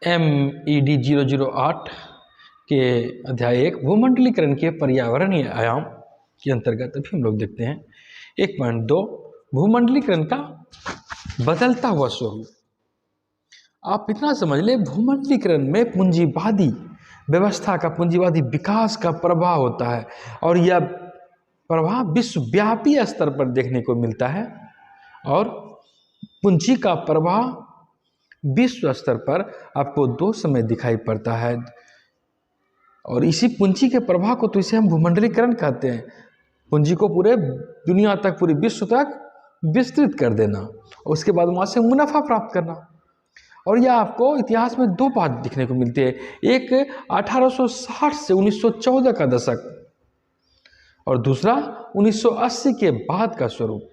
MED 008 के अध्याय 1 भूमंडलीकरण के पर्यावरणीय आयाम के अंतर्गत अभी हम लोग देखते हैं 1.2 भूमंडलीकरण का बदलता हुआ स्वरूप। आप इतना समझ ले, भूमंडलीकरण में पूंजीवादी व्यवस्था का, पूंजीवादी विकास का प्रभाव होता है और यह प्रभाव विश्वव्यापी स्तर पर देखने को मिलता है और पूंजी का प्रभाव विश्व स्तर पर आपको दो समय दिखाई पड़ता है और इसी पूंजी के प्रभाव को तो इसे हम भूमंडलीकरण कहते हैं। पूंजी को पूरे दुनिया तक, पूरे विश्व तक विस्तृत कर देना और उसके बाद वहाँ से मुनाफा प्राप्त करना। और यह आपको इतिहास में दो बात दिखने को मिलती है, एक 1860 से 1914 का दशक और दूसरा 1980 के बाद का स्वरूप।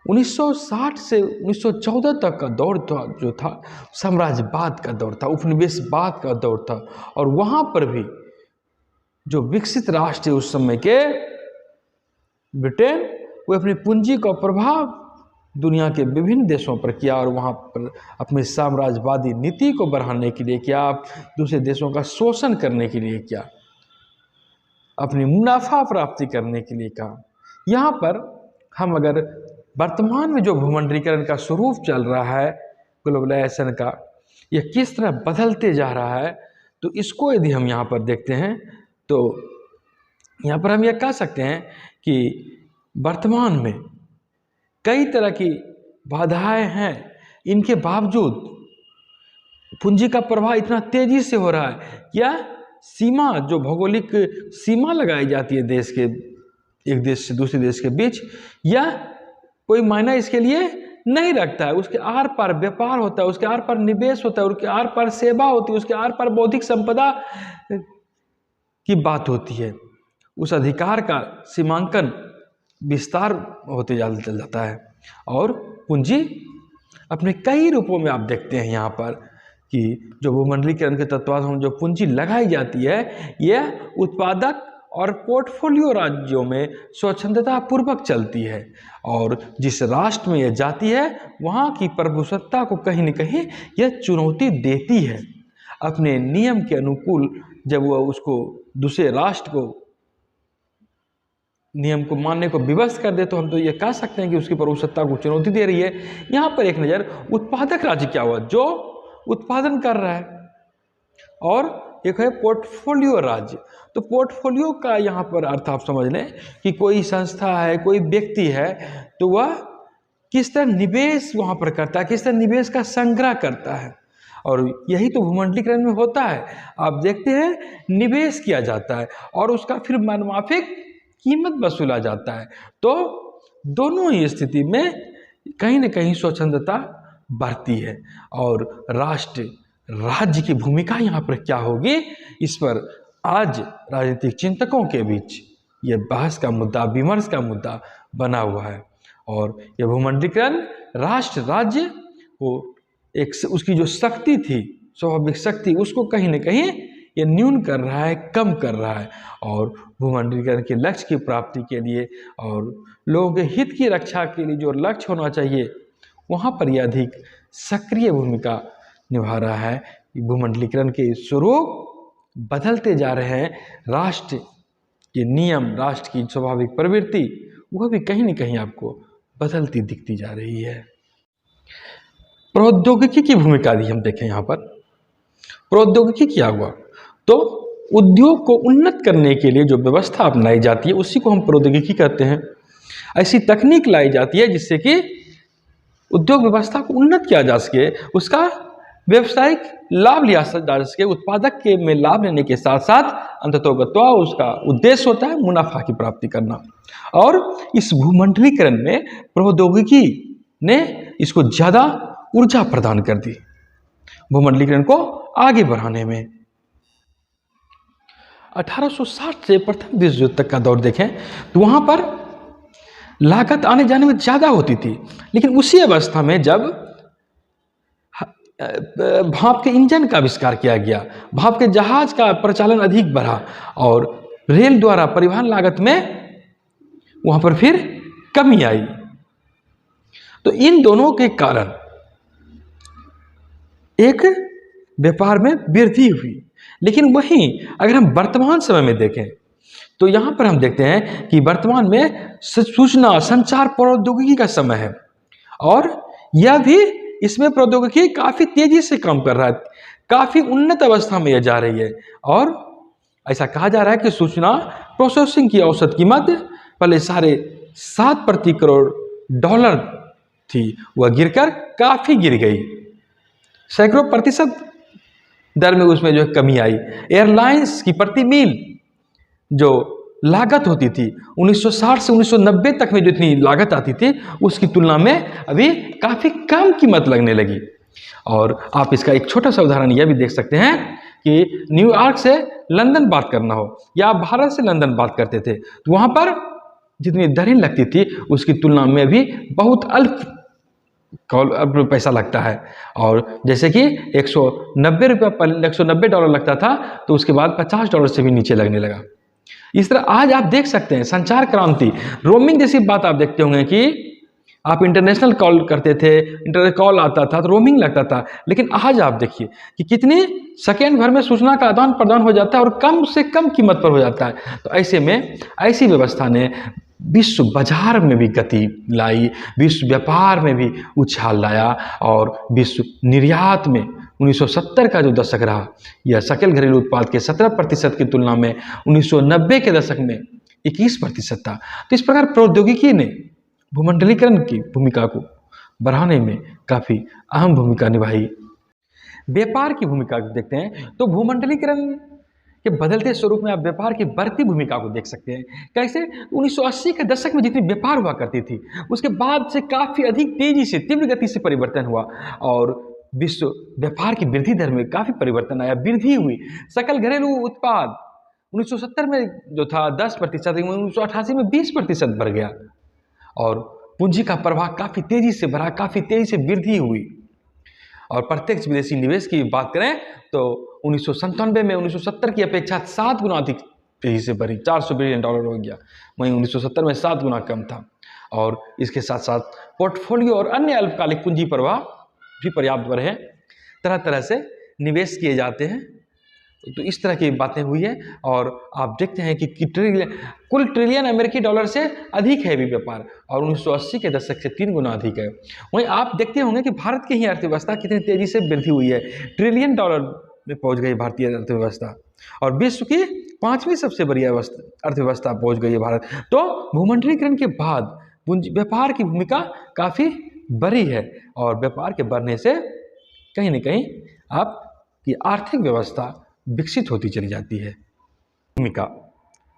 1960 से 1914 तक का दौर जो था साम्राज्यवाद का दौर था, उपनिवेशवाद का दौर था और वहाँ पर भी जो विकसित राष्ट्र उस समय के ब्रिटेन, वो अपनी पूंजी का प्रभाव दुनिया के विभिन्न देशों पर किया और वहाँ पर अपनी साम्राज्यवादी नीति को बढ़ाने के लिए किया, दूसरे देशों का शोषण करने के लिए किया, अपनी मुनाफा प्राप्ति करने के लिए कहा। यहाँ पर हम अगर वर्तमान में जो भूमंडलीकरण का स्वरूप चल रहा है, ग्लोबलाइजेशन का, यह किस तरह बदलते जा रहा है, तो इसको यदि हम यहाँ पर देखते हैं तो यहाँ पर हम यह कह सकते हैं कि वर्तमान में कई तरह की बाधाएं हैं, इनके बावजूद पूंजी का प्रवाह इतना तेजी से हो रहा है। क्या सीमा, जो भौगोलिक सीमा लगाई जाती है देश के, एक देश से दूसरे देश के बीच, या कोई मायना इसके लिए नहीं रखता है। उसके आर पार व्यापार होता है, उसके आर पार निवेश होता है, उसके आर पार सेवा होती है, उसके आर पार बौद्धिक संपदा की बात होती है। उस अधिकार का सीमांकन विस्तार होते चल जाता है और पूंजी अपने कई रूपों में आप देखते हैं यहाँ पर कि जो भूमंडलीकरण के तत्वावधान जो पूंजी लगाई जाती है, यह उत्पादक और पोर्टफोलियो राज्यों में स्वच्छंदता पूर्वक चलती है और जिस राष्ट्र में यह जाती है वहाँ की प्रभुसत्ता को कहीं न कहीं यह चुनौती देती है। अपने नियम के अनुकूल जब वह उसको दूसरे राष्ट्र को नियम को मानने को विवश कर दे तो हम तो ये कह सकते हैं कि उसकी प्रभुसत्ता को चुनौती दे रही है। यहाँ पर एक नज़र उत्पादक राज्य क्या हुआ, जो उत्पादन कर रहा है, और एक है पोर्टफोलियो राज्य। तो पोर्टफोलियो का यहाँ पर अर्थ आप समझ लें कि कोई संस्था है, कोई व्यक्ति है, तो वह किस तरह निवेश वहाँ पर करता है, किस तरह निवेश का संग्रह करता है। और यही तो भूमंडलीकरण में होता है। आप देखते हैं निवेश किया जाता है और उसका फिर मनमाफिक कीमत वसूला जाता है। तो दोनों ही स्थिति में कहीं न कहीं स्वच्छंदता बढ़ती है और राष्ट्र राज्य की भूमिका यहाँ पर क्या होगी, इस पर आज राजनीतिक चिंतकों के बीच ये बहस का मुद्दा, विमर्श का मुद्दा बना हुआ है। और यह भूमंडलीकरण राष्ट्र राज्य को एक उसकी जो शक्ति थी, स्वाभाविक शक्ति, उसको कहीं न कहीं ये न्यून कर रहा है, कम कर रहा है। और भूमंडलीकरण के लक्ष्य की प्राप्ति के लिए और लोगों के हित की रक्षा के लिए जो लक्ष्य होना चाहिए, वहाँ पर यह अधिक सक्रिय भूमिका निभा रहा है। भूमंडलीकरण के स्वरूप बदलते जा रहे हैं, राष्ट्र के नियम, राष्ट्र की स्वाभाविक प्रवृत्ति, वह भी कहीं न कहीं आपको बदलती दिखती जा रही है। प्रौद्योगिकी की भूमिका भी हम देखें यहाँ पर। प्रौद्योगिकी क्या हुआ, तो उद्योग को उन्नत करने के लिए जो व्यवस्था अपनाई जाती है उसी को हम प्रौद्योगिकी कहते हैं। ऐसी तकनीक लाई जाती है जिससे कि उद्योग व्यवस्था को उन्नत किया जा सके, उसका व्यवसायिक लाभ लिया जा सके, उत्पादक के में लाभ लेने के साथ साथ अंततोगत्वा उसका उद्देश्य होता है मुनाफा की प्राप्ति करना। और इस भूमंडलीकरण में प्रौद्योगिकी ने इसको ज़्यादा ऊर्जा प्रदान कर दी, भूमंडलीकरण को आगे बढ़ाने में। 1860 से प्रथम विश्व युद्ध तक का दौर देखें तो वहाँ पर लागत आने जाने में ज़्यादा होती थी, लेकिन उसी अवस्था में जब भाप के इंजन का आविष्कार किया गया, भाप के जहाज का प्रचालन अधिक बढ़ा और रेल द्वारा परिवहन लागत में वहाँ पर फिर कमी आई। तो इन दोनों के कारण एक व्यापार में वृद्धि हुई। लेकिन वहीं अगर हम वर्तमान समय में देखें तो यहाँ पर हम देखते हैं कि वर्तमान में सूचना संचार प्रौद्योगिकी का समय है और यह भी इसमें प्रौद्योगिकी काफ़ी तेजी से काम कर रहा है, काफ़ी उन्नत अवस्था में यह जा रही है। और ऐसा कहा जा रहा है कि सूचना प्रोसेसिंग की औसत कीमत पहले $7.25 करोड़ थी, वह गिरकर काफ़ी गिर गई, सैकड़ों प्रतिशत दर में उसमें जो है कमी आई। एयरलाइंस की प्रति मील जो लागत होती थी 1960 से 1990 तक में जो इतनी लागत आती थी उसकी तुलना में अभी काफ़ी कम कीमत लगने लगी। और आप इसका एक छोटा सा उदाहरण यह भी देख सकते हैं कि न्यूयॉर्क से लंदन बात करना हो या आप भारत से लंदन बात करते थे तो वहाँ पर जितनी दरें लगती थी उसकी तुलना में भी बहुत अल्प पैसा लगता है। और जैसे कि $190 लगता था तो उसके बाद $50 से भी नीचे लगने लगा। इस तरह आज आप देख सकते हैं संचार क्रांति, रोमिंग जैसी बात आप देखते होंगे कि आप इंटरनेशनल कॉल करते थे, इंटरनेट कॉल आता था तो रोमिंग लगता था, लेकिन आज आप देखिए कि कितने सेकेंड भर में सूचना का आदान प्रदान हो जाता है और कम से कम कीमत पर हो जाता है। तो ऐसे में ऐसी व्यवस्था ने विश्व बाजार में भी गति लाई, विश्व व्यापार में भी उछाल लाया और विश्व निर्यात में 1970 का जो दशक रहा यह सकल घरेलू उत्पाद के 17% की तुलना में 1990 के दशक में 21% था। तो इस प्रकार प्रौद्योगिकी ने भूमंडलीकरण की भूमिका को बढ़ाने में काफ़ी अहम भूमिका निभाई। व्यापार की भूमिका देखते हैं तो भूमंडलीकरण के बदलते स्वरूप में आप व्यापार की बढ़ती भूमिका को देख सकते हैं। कैसे 1980 के दशक में जितनी व्यापार हुआ करती थी उसके बाद से काफ़ी अधिक तेजी से तीव्र गति से परिवर्तन हुआ और विश्व व्यापार की वृद्धि दर में काफ़ी परिवर्तन आया, वृद्धि हुई। सकल घरेलू उत्पाद 1970 में जो था 10%, 1988 में 20% बढ़ गया और पूंजी का प्रवाह काफ़ी तेजी से बढ़ा, काफ़ी तेजी से वृद्धि हुई। और प्रत्यक्ष विदेशी निवेश की बात करें तो 1997 में 1970 की अपेक्षा 7 गुना अधिक तेजी से बढ़ी, $400 बिलियन हो गया, वहीं 1970 में 7 गुना कम था। और इसके साथ साथ पोर्टफोलियो और अन्य अल्पकालिक पूंजी प्रवाह भी पर्याप्त बढ़े, तरह तरह से निवेश किए जाते हैं। तो इस तरह की बातें हुई है और आप देखते हैं कि कुल ट्रिलियन अमेरिकी डॉलर से अधिक है भी व्यापार और 1980 के दशक से 3 गुना अधिक है। वहीं आप देखते होंगे कि भारत की ही अर्थव्यवस्था कितनी तेजी से वृद्धि हुई है, $1 ट्रिलियन में पहुंच गई भारतीय अर्थव्यवस्था और विश्व की 5वीं सबसे बड़ी अर्थव्यवस्था पहुंच गई है भारत। तो भूमंडलीकरण के बाद व्यापार की भूमिका काफ़ी बड़ी है और व्यापार के बढ़ने से कहीं ना कहीं आपकी आर्थिक व्यवस्था विकसित होती चली जाती है। भूमिका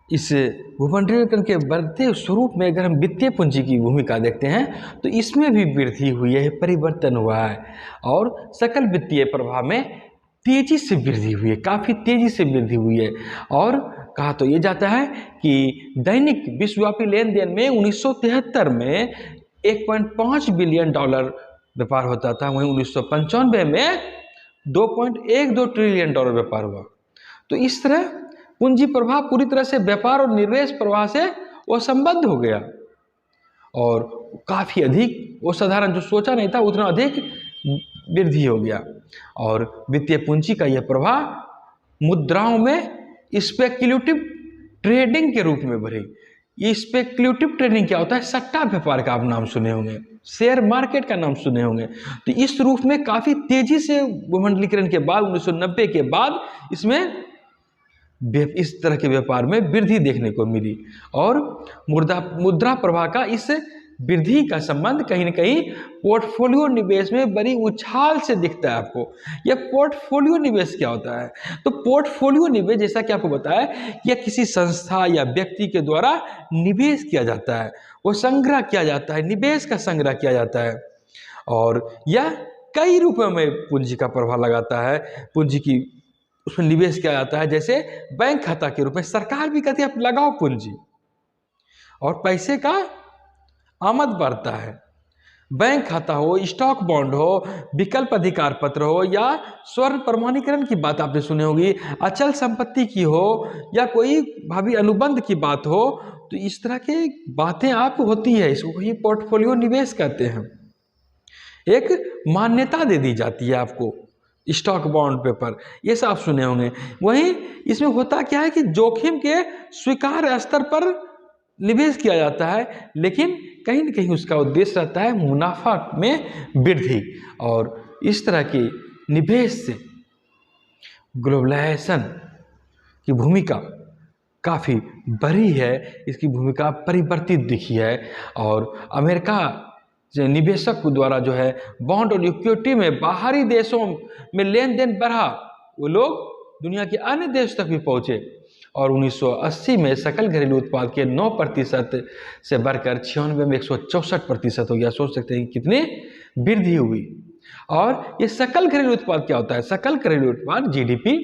इस भूमंडलीकरण के बढ़ते स्वरूप में अगर हम वित्तीय पूंजी की भूमिका देखते हैं तो इसमें भी वृद्धि हुई है, परिवर्तन हुआ है और सकल वित्तीय प्रवाह में तेजी से वृद्धि हुई है, काफ़ी तेजी से वृद्धि हुई है। और कहा तो ये जाता है कि दैनिक विश्वव्यापी लेन देन में 1973 में $1.5 बिलियन व्यापार होता था, वहीं 1995 में $2.12 ट्रिलियन व्यापार हुआ। तो इस तरह पूंजी प्रवाह पूरी तरह से व्यापार और निवेश प्रवाह से वो संबद्ध हो गया और काफ़ी अधिक, वो साधारण जो सोचा नहीं था उतना अधिक वृद्धि हो गया। और वित्तीय पूंजी का यह प्रवाह मुद्राओं में स्पेक्युलेटिव ट्रेडिंग के रूप में बढ़ी। ये स्पेक्युलेटिव ट्रेडिंग क्या होता है? सट्टा व्यापार का आप नाम सुने होंगे, शेयर मार्केट का नाम सुने होंगे। तो इस रूप में काफ़ी तेजी से भूमंडलीकरण के बाद 1990 के बाद इसमें इस तरह के व्यापार में वृद्धि देखने को मिली और मुद्रा प्रवाह का इस वृद्धि का संबंध कहीं ना कहीं पोर्टफोलियो निवेश में बड़ी उछाल से दिखता है आपको। यह पोर्टफोलियो निवेश क्या होता है? तो पोर्टफोलियो निवेश, जैसा कि आपको बताया, यह किसी संस्था या व्यक्ति के द्वारा निवेश किया जाता है, वो संग्रह किया जाता है, निवेश का संग्रह किया जाता है और यह कई रूपों में पूंजी का प्रभाव लगाता है। पूंजी की उसमें निवेश किया जाता है, जैसे बैंक खाता के रूप में सरकार भी कहती है आप लगाओ पूंजी और पैसे का आमद बढ़ता है। बैंक खाता हो, स्टॉक बॉन्ड हो, विकल्प अधिकार पत्र हो या स्वर्ण प्रमाणीकरण की बात आपने सुनी होगी, अचल संपत्ति की हो या कोई भावी अनुबंध की बात हो, तो इस तरह की बातें आप होती है, इसको ही पोर्टफोलियो निवेश कहते हैं। एक मान्यता दे दी जाती है आपको स्टॉक बॉन्ड पेपर, ये सब आप सुने होंगे। वहीं इसमें होता क्या है कि जोखिम के स्वीकार्य स्तर पर निवेश किया जाता है, लेकिन कहीं न कहीं उसका उद्देश्य रहता है मुनाफा में वृद्धि। और इस तरह के निवेश से ग्लोबलाइजेशन की भूमिका काफ़ी बड़ी है, इसकी भूमिका परिवर्तित दिखी है। और अमेरिका जो निवेशक द्वारा जो है बॉन्ड और इक्विटी में बाहरी देशों में लेन देन बढ़ा, वो लोग दुनिया के अन्य देश तक भी पहुँचे और 1980 में सकल घरेलू उत्पाद के 9% से बढ़कर 96 में 164% हो गया। सोच सकते हैं कि कितनी वृद्धि हुई। और ये सकल घरेलू उत्पाद क्या होता है? सकल घरेलू उत्पाद जीडीपी।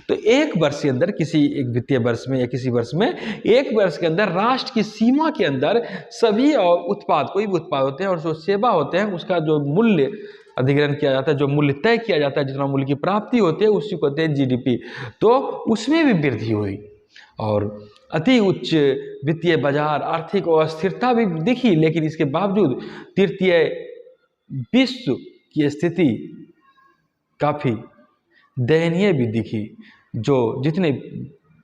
तो एक वर्ष के अंदर, किसी एक वित्तीय वर्ष में या किसी वर्ष में, एक वर्ष के अंदर राष्ट्र की सीमा के अंदर सभी उत्पाद, कोई भी उत्पाद होते हैं और जो सेवा होते हैं, उसका जो मूल्य अधिग्रहण किया जाता है, जो मूल्य तय किया जाता है, जितना मूल्य की प्राप्ति होती है, उसी को कहते हैं जीडीपी। तो उसमें भी वृद्धि हुई और अति उच्च वित्तीय बाजार, आर्थिक अस्थिरता भी दिखी, लेकिन इसके बावजूद तृतीय विश्व की स्थिति काफ़ी दयनीय भी दिखी। जो जितने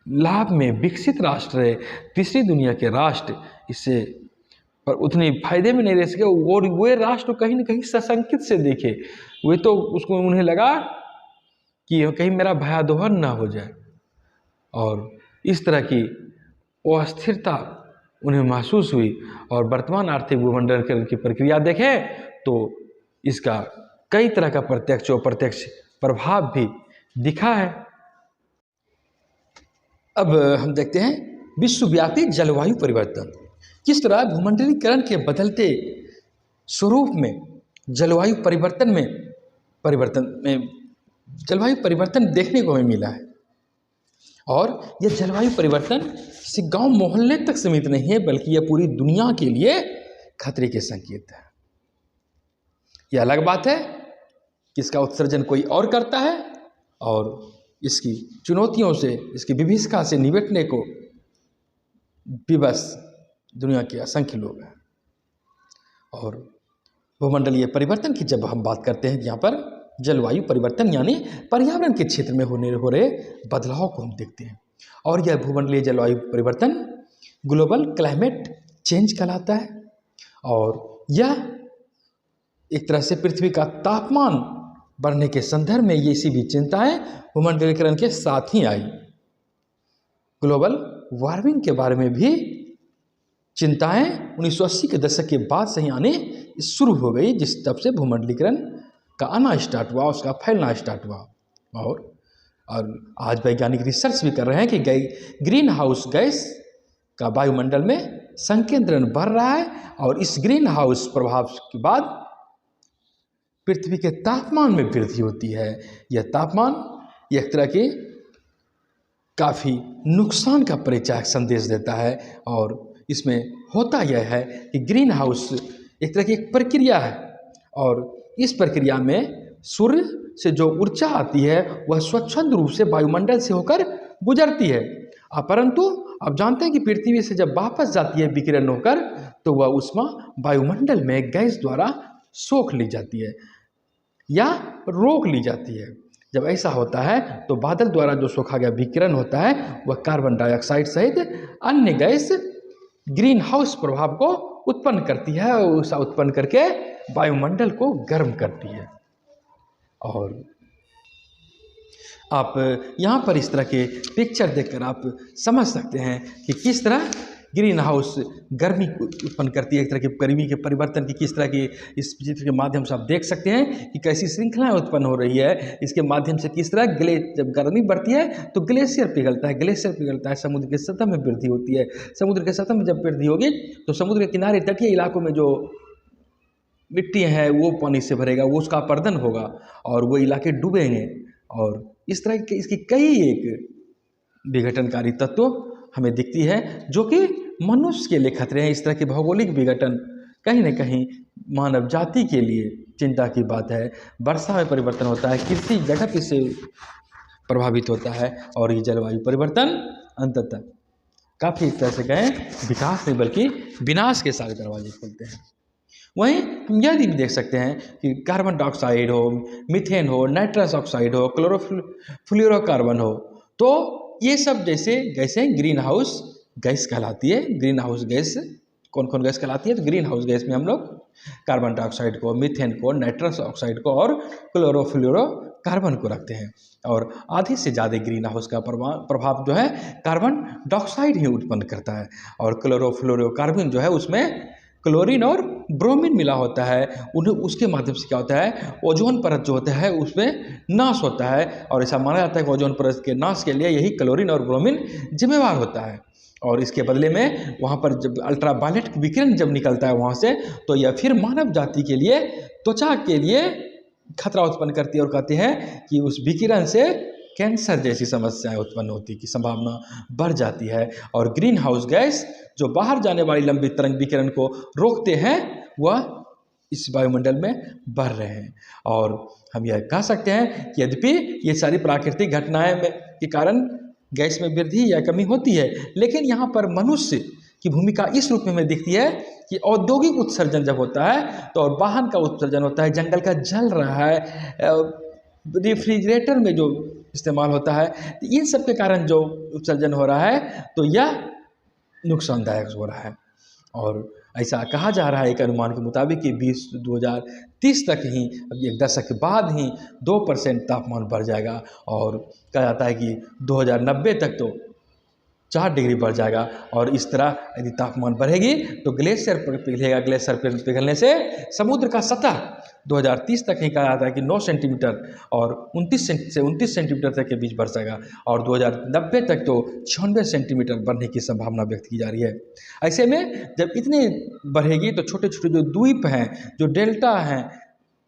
लाभ में विकसित राष्ट्र है, तीसरी दुनिया के राष्ट्र, इससे पर उतने फायदे में नहीं रह सके और वे राष्ट्र कहीं न कहीं सशंकित से देखे। वे तो उसको उन्हें लगा कि कहीं मेरा भयादोहन ना हो जाए, और इस तरह की अस्थिरता उन्हें महसूस हुई। और वर्तमान आर्थिक भूमंडल की प्रक्रिया देखें तो इसका कई तरह का प्रत्यक्ष और अप्रत्यक्ष प्रभाव भी दिखा है। अब हम देखते हैं विश्वव्यापी जलवायु परिवर्तन। किस तरह भूमंडलीकरण के बदलते स्वरूप में जलवायु परिवर्तन देखने को हमें मिला है। और यह जलवायु परिवर्तन सिर्फ गांव मोहल्ले तक सीमित नहीं है, बल्कि यह पूरी दुनिया के लिए खतरे के संकेत है। यह अलग बात है कि इसका उत्सर्जन कोई और करता है और इसकी चुनौतियों से, इसकी विभीषिका से निपटने को विवश दुनिया के असंख्य लोग हैं। और भूमंडलीय परिवर्तन की जब हम बात करते हैं, यहाँ पर जलवायु परिवर्तन यानी पर्यावरण के क्षेत्र में हो रहे बदलाव को हम देखते हैं। और यह भूमंडलीय जलवायु परिवर्तन ग्लोबल क्लाइमेट चेंज कहलाता है। और यह एक तरह से पृथ्वी का तापमान बढ़ने के संदर्भ में ये इसी भी चिंताएं भूमंडलीकरण के साथ ही आई। ग्लोबल वार्मिंग के बारे में भी चिंताएं 1980 के दशक के बाद से ही आने शुरू हो गई, जिस तब से भूमंडलीकरण का आना स्टार्ट हुआ, उसका फैलना स्टार्ट हुआ। और आज वैज्ञानिक रिसर्च भी कर रहे हैं कि ग्रीन हाउस गैस का वायुमंडल में संकेंद्रण बढ़ रहा है और इस ग्रीन हाउस प्रभाव के बाद पृथ्वी के तापमान में वृद्धि होती है। यह तापमान एक तरह के काफ़ी नुकसान का परिचायक संदेश देता है। और इसमें होता यह है कि ग्रीन हाउस एक तरह की एक प्रक्रिया है और इस प्रक्रिया में सूर्य से जो ऊर्जा आती है वह स्वच्छंद रूप से वायुमंडल से होकर गुजरती है, परंतु आप जानते हैं कि पृथ्वी से जब वापस जाती है विकिरण होकर, तो वह ऊष्मा वायुमंडल में गैस द्वारा सोख ली जाती है या रोक ली जाती है। जब ऐसा होता है तो बादल द्वारा जो सोखा गया विकिरण होता है वह कार्बन डाइऑक्साइड सहित अन्य गैस ग्रीन हाउस प्रभाव को उत्पन्न करती है और उसे उत्पन्न करके वायुमंडल को गर्म करती है। और आप यहाँ पर इस तरह के पिक्चर देखकर आप समझ सकते हैं कि किस तरह ग्रीन हाउस गर्मी उत्पन्न करती है, एक तरह की गर्मी के परिवर्तन की किस तरह की इस चित्र के माध्यम से आप देख सकते हैं कि कैसी श्रृंखलाएं उत्पन्न हो रही है। इसके माध्यम से किस तरह जब गर्मी बढ़ती है तो ग्लेशियर पिघलता है, समुद्र की सतह में वृद्धि होती है। समुद्र की सतह में जब वृद्धि होगी तो समुद्र के किनारे तटीय इलाकों में जो मिट्टी है वो पानी से भरेगा, वो उसका अपरदन होगा और वो इलाके डूबेंगे। और इस तरह के इसकी कई एक विघटनकारी तत्व हमें दिखती है जो कि मनुष्य के लिए खतरे हैं। इस तरह के भौगोलिक विघटन कहीं न कहीं मानव जाति के लिए चिंता की बात है। वर्षा में परिवर्तन होता है, कृषि जगत इससे प्रभावित होता है और ये जलवायु परिवर्तन अंततः काफ़ी एक तरह से कहें विकास नहीं बल्कि विनाश के सारे दरवाजे खोलते हैं। वहीं हम यह भी देख सकते हैं कि कार्बन डाइऑक्साइड हो, मीथेन हो, नाइट्रस ऑक्साइड हो, क्लोरोफ्लोरोकार्बन हो, तो ये सब जैसे गैसें ग्रीन हाउस गैस कहलाती है। ग्रीन हाउस गैस कौन कौन गैस कहलाती है? तो ग्रीन हाउस गैस में हम लोग कार्बन डाइऑक्साइड को, मीथेन को, नाइट्रस ऑक्साइड को और क्लोरोफ्लोरोकार्बन को रखते हैं। और आधे से ज़्यादा ग्रीन हाउस का प्रभाव जो है कार्बन डाइऑक्साइड ही उत्पन्न करता है। और क्लोरोफ्लोरोकार्बन जो है उसमें क्लोरीन और ब्रोमीन मिला होता है। उन्हें उसके माध्यम से क्या होता है, ओजोन परत जो होता है उसमें नाश होता है। और ऐसा माना जाता है कि ओजोन परत के नाश के लिए यही क्लोरीन और ब्रोमीन जिम्मेवार होता है। और इसके बदले में वहाँ पर जब अल्ट्रावायलेट विकिरण जब निकलता है वहाँ से, तो यह फिर मानव जाति के लिए, त्वचा के लिए खतरा उत्पन्न करती है और कहते हैं कि उस विकिरण से कैंसर जैसी समस्याएं उत्पन्न होती की संभावना बढ़ जाती है। और ग्रीन हाउस गैस जो बाहर जाने वाली लंबी तरंग विकिरण को रोकते हैं वह इस वायुमंडल में बढ़ रहे हैं। और हम यह कह सकते हैं कि यद्यपि ये सारी प्राकृतिक घटनाएं के कारण गैस में वृद्धि या कमी होती है, लेकिन यहाँ पर मनुष्य की भूमिका इस रूप में हमें दिखती है कि औद्योगिक उत्सर्जन जब होता है तो और वाहन का उत्सर्जन होता है, जंगल का जल रहा है, रेफ्रिजरेटर में जो इस्तेमाल होता है, इन सब के कारण जो उत्सर्जन हो रहा है तो यह नुकसानदायक हो रहा है। और ऐसा कहा जा रहा है एक अनुमान के मुताबिक कि 2030 तक ही, एक दशक के बाद ही 2% तापमान बढ़ जाएगा। और कहा जाता है कि 2090 तक तो 4 डिग्री बढ़ जाएगा। और इस तरह यदि तापमान बढ़ेगी तो ग्लेशियर पिघलेगा। ग्लेशियर पिघलने से समुद्र का सतह 2030 तक ही कहा जाता है कि 9 सेंटीमीटर और 29 सेंटीमीटर तक के बीच बढ़ जाएगा। और 2090 तक तो 96 सेंटीमीटर बढ़ने की संभावना व्यक्त की जा रही है। ऐसे में जब इतनी बढ़ेगी तो छोटे छोटे जो द्वीप हैं, जो डेल्टा हैं,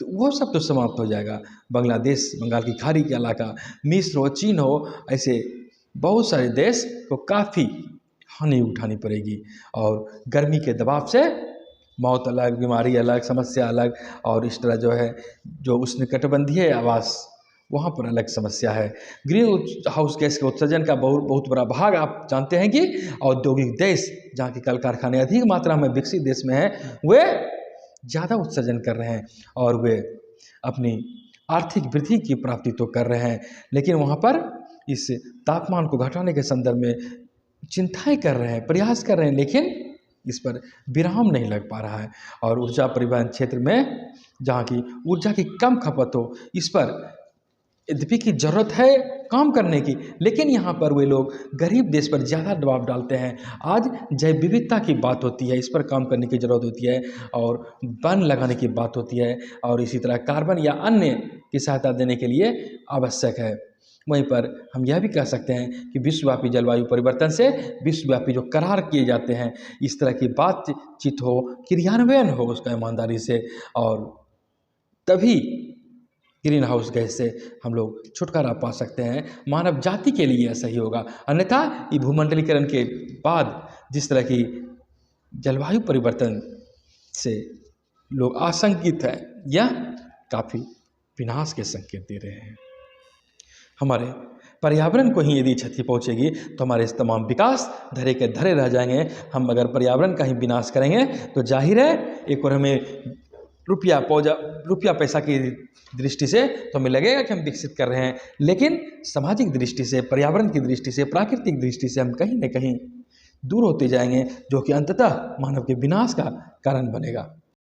तो वो सब तो समाप्त हो जाएगा। बांग्लादेश, बंगाल की खाड़ी का इलाका, मिस्र हो, चीन हो, ऐसे बहुत सारे देश को काफ़ी हानि उठानी पड़ेगी। और गर्मी के दबाव से मौत अलग, बीमारी अलग, समस्या अलग, और इस तरह जो है जो उष्णकटिबंधीय आवास वहाँ पर अलग समस्या है। ग्रीन हाउस गैस के उत्सर्जन का बहुत बड़ा भाग आप जानते हैं कि औद्योगिक देश, जहाँ के कल कारखाने अधिक मात्रा में विकसित देश में हैं, वे ज़्यादा उत्सर्जन कर रहे हैं और वे अपनी आर्थिक वृद्धि की प्राप्ति तो कर रहे हैं, लेकिन वहाँ पर इस तापमान को घटाने के संदर्भ में चिंताएं कर रहे हैं, प्रयास कर रहे हैं, लेकिन इस पर विराम नहीं लग पा रहा है। और ऊर्जा परिवहन क्षेत्र में जहाँ की ऊर्जा की कम खपत हो, इस पर यद्यपि की ज़रूरत है काम करने की, लेकिन यहाँ पर वे लोग गरीब देश पर ज़्यादा दबाव डालते हैं। आज जैव विविधता की बात होती है, इस पर काम करने की ज़रूरत होती है, और वन लगाने की बात होती है, और इसी तरह कार्बन या अन्य की सहायता देने के लिए आवश्यक है। वहीं पर हम यह भी कह सकते हैं कि विश्वव्यापी जलवायु परिवर्तन से विश्वव्यापी जो करार किए जाते हैं, इस तरह की बातचीत हो, क्रियान्वयन हो उसका ईमानदारी से, और तभी ग्रीन हाउस गैस से हम लोग छुटकारा पा सकते हैं। मानव जाति के लिए ऐसा ही होगा, अन्यथा ये भूमंडलीकरण के बाद जिस तरह की जलवायु परिवर्तन से लोग आशंकित हैं, यह काफ़ी विनाश के संकेत दे रहे हैं। हमारे पर्यावरण को ही यदि क्षति पहुंचेगी तो हमारे तमाम विकास धरे के धरे रह जाएंगे। हम अगर पर्यावरण का ही विनाश करेंगे तो जाहिर है एक और हमें रुपया पैसा की दृष्टि से तो हमें लगेगा कि हम विकसित कर रहे हैं, लेकिन सामाजिक दृष्टि से, पर्यावरण की दृष्टि से, प्राकृतिक दृष्टि से हम कहीं न कहीं दूर होते जाएंगे, जो कि अंततः मानव के विनाश का कारण बनेगा।